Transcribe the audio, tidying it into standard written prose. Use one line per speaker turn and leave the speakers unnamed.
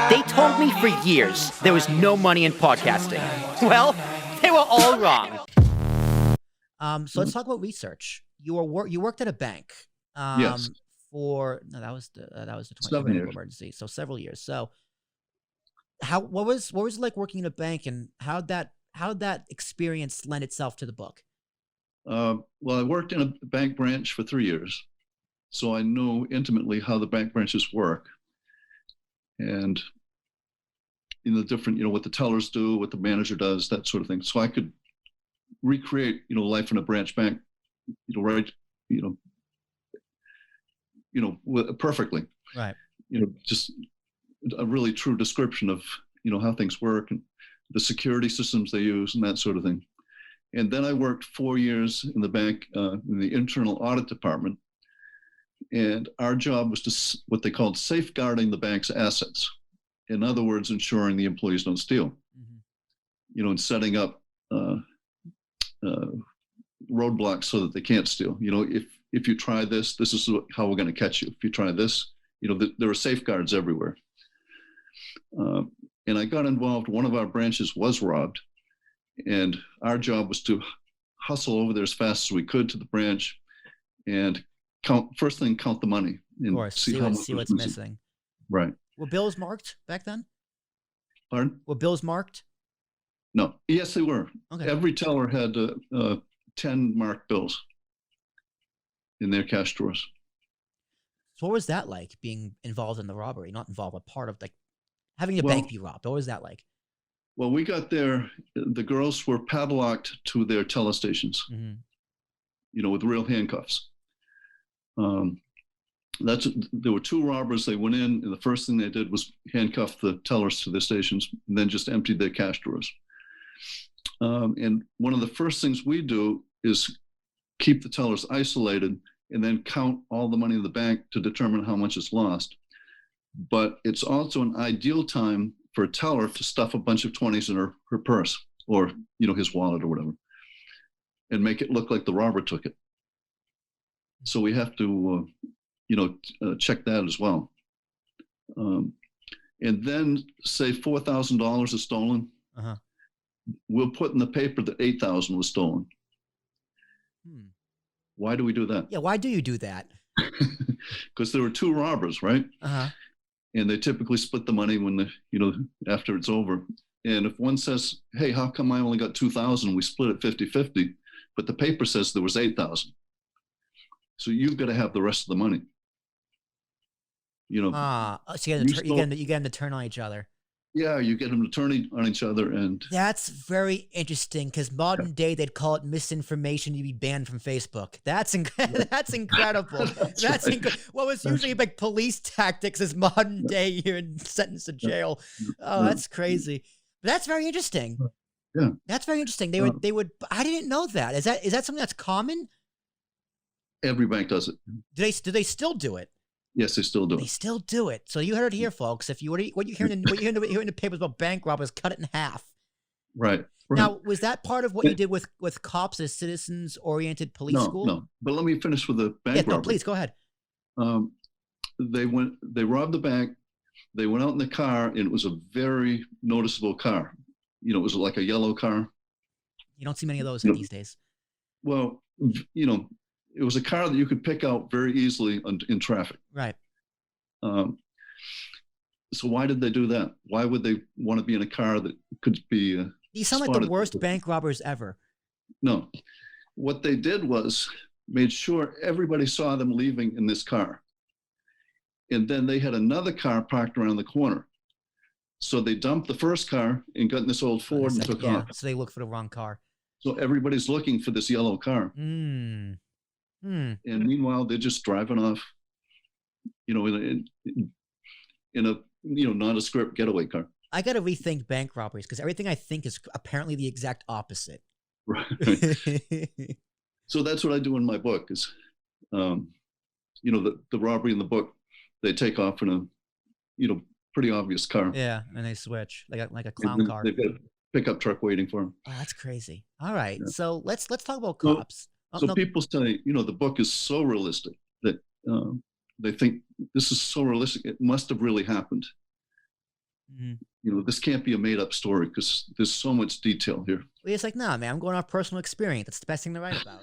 They told me for years there was no money in podcasting. Well, they were all wrong.
So let's talk about research. You worked at a bank.
Yes.
That was the
7
2020
years.
emergency. So several years. So what was it like working in a bank, and how'd that experience lend itself to the book?
Well, I worked in a bank branch for 3 years, so I know intimately how the bank branches work, and different, what the tellers do, what the manager does, that sort of thing. So I could recreate, life in a branch bank, right, perfectly.
Right.
Just a really true description of, how things work and the security systems they use and that sort of thing. And then I worked 4 years in the bank, in the internal audit department. And our job was to what they called safeguarding the bank's assets. In other words, ensuring the employees don't steal, and setting up roadblocks so that they can't steal. If you try this, this is how we're going to catch you. If you try this, there are safeguards everywhere. And I got involved. One of our branches was robbed, and our job was to hustle over there as fast as we could to the branch and count the money and
Of course, see what's missing.
Right.
Were bills marked back then?
Pardon?
Were bills marked?
No. Yes, they were. Okay. Every teller had 10 marked bills in their cash drawers.
So what was that like, being involved in the robbery? Not involved, but part of having a bank be robbed. What was that like?
Well, we got there. The girls were padlocked to their telestations, with real handcuffs. There were 2 robbers. They went in, and the first thing they did was handcuff the tellers to their stations, and then just emptied their cash drawers. And one of the first things we do is keep the tellers isolated and then count all the money in the bank to determine how much is lost. But it's also an ideal time for a teller to stuff a bunch of 20s in her purse, or his wallet or whatever, and make it look like the robber took it. So we have to check that as well. And then say $4,000 is stolen. We'll put in the paper that 8,000 was stolen. Why do we do that?
Yeah, why do you do that?
Because there were 2 robbers, right? And they typically split the money when after it's over. And if one says, hey, how come I only got 2,000? We split it 50-50, but the paper says there was 8,000. So you've got to have the rest of the money.
So you get them to turn on each other.
Yeah, you get them to turn on each other, and
that's very interesting, because modern day they'd call it misinformation. You'd be banned from Facebook. That's incredible. That's
right.
What was usually like police tactics is modern day. You're sentenced to jail. Oh, that's crazy. But that's very interesting.
Yeah,
that's very interesting. They would. I didn't know that. Is that something that's common?
Every bank does it.
Do they still do it?
Yes, they still do.
They still do it. So you heard it here, folks. If you what you hear in the papers about bank robbers, cut it in half.
Right.
Now, was that part of what you did with cops as citizens-oriented police school?
No. But let me finish with the bank robbery.
No, please go ahead.
They robbed the bank. They went out in the car, and it was a very noticeable car. It was like a yellow car.
You don't see many of those these days.
Well, it was a car that you could pick out very easily in traffic.
Right.
So why did they do that? Why would they want to be in a car that could be
You sound like the worst bank robbers ever.
No. What they did was made sure everybody saw them leaving in this car. And then they had another car parked around the corner. So they dumped the first car and got in this old Ford and took off.
So they looked for the wrong car.
So everybody's looking for this yellow car. And meanwhile, they're just driving off, in a nondescript getaway car.
I got to rethink bank robberies, because everything I think is apparently the exact opposite.
Right. So that's what I do in my book is, the robbery in the book, they take off in a, pretty obvious car.
Yeah, and they switch like a clown car.
They've got a pickup truck waiting for them.
Oh, that's crazy. All right, so let's talk about cops.
People say, the book is so realistic that they think this is so realistic. It must have really happened.
Mhm.
You know, this can't be a made up story because there's so much detail here.
It's like, nah, man, I'm going off personal experience. That's the best thing to write about.